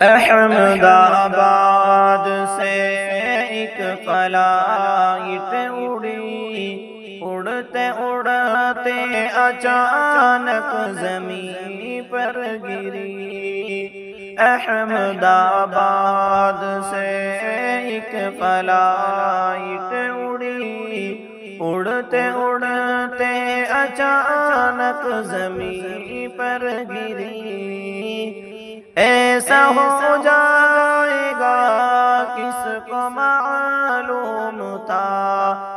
احمد آباد سے ایک فلائٹ اڑی، اڑتے اڑتے اچانک زمین پر گری۔ احمد آباد سے ایک فلائٹ اڑی، اڑتے اڑتے اچانک زمین پر گری۔ ایسا ہو جائے گا کس کو معلوم تھا،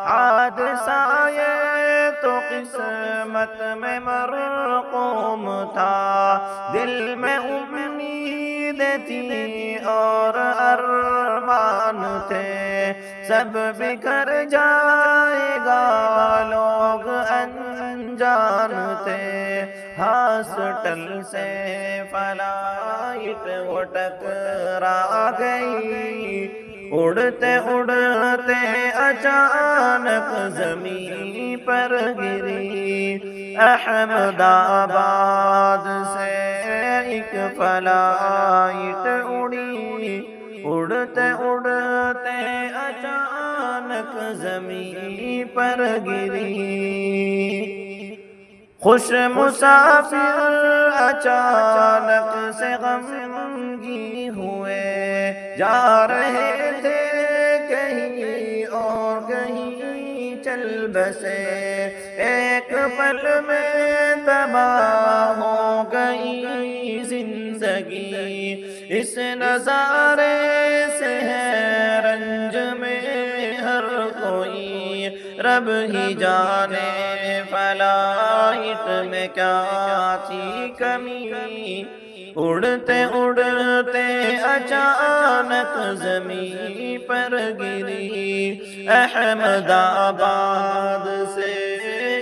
حادثہ یہ تو قسمت میں مرقوم تھا۔ دل میں امید تھی اور ارمان تھے، سب بکھر جائے گا لوگ انجان تھے۔ ہاسٹل سے فلائٹ وہ ٹکرا گئی، اڑتے اڑتے اچانک زمین پر گری۔ احمد آباد سے ایک فلائٹ اڑی، اڑتے اڑتے اچانک زمین پر گری۔ خوش مسافر اچانک سے غمگین ہوئے، جا رہے تھے کہیں اور کہیں چل بسے، ایک پل میں تباہ ہو گئی زندگی۔ اس نظارے سے ہے رنج میں ہر کوئی، رب ہی جانے فلائٹ میں کیا تھی کمی۔ اڑتے اڑتے اچانک زمین پر گری۔ احمد آباد سے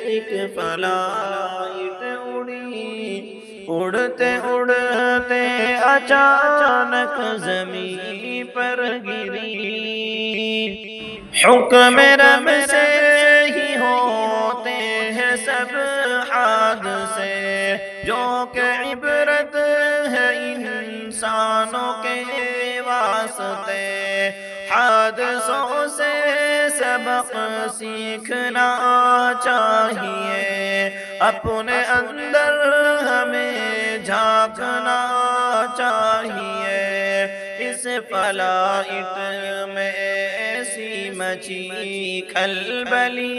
ایک فلائٹ اڑی، اڑتے اڑتے اچانک زمین پر گری۔ حکم رب سے ہی ہوتے ہیں سب حادثے، جو کہ عبرت ہے انسانوں کے واسطے۔ حادثوں سے سبق سیکھنا چاہیے، اپنے اندر ہمیں جھانکنا چاہیے۔ اس فلائٹ میں ایسی مچی کھلبلی،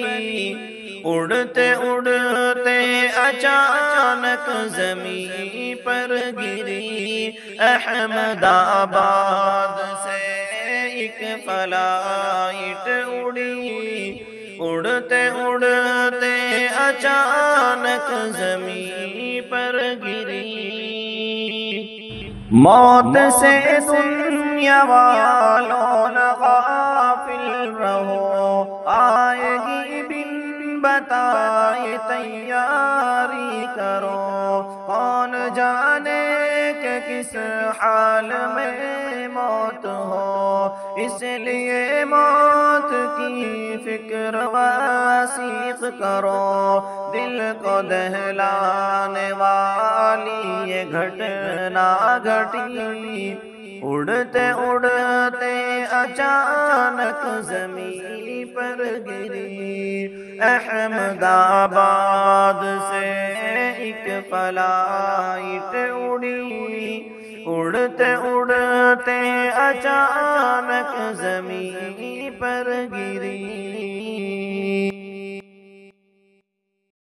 اڑتے اڑتے اچانک زمین پر گری۔ احمد آباد سے ایک فلائٹ اڑی، اڑتے اڑتے اچانک زمین پر گری۔ موت سے دنیا والوں نہ غافل رہو، آئے گی بن بتائے تیاری کرو۔ کون جانے کہ کس حال میں موت ہو، اس لیے موت کی فکر وثیق کرو۔ دل کو دہلانے والی یہ گھٹنا گھٹی، اڑتے اڑتے اچانک زمین پر گری۔ احمد آباد سے ایک فلائٹ اڑی، اڑتے اڑتے اچانک زمین پر گری۔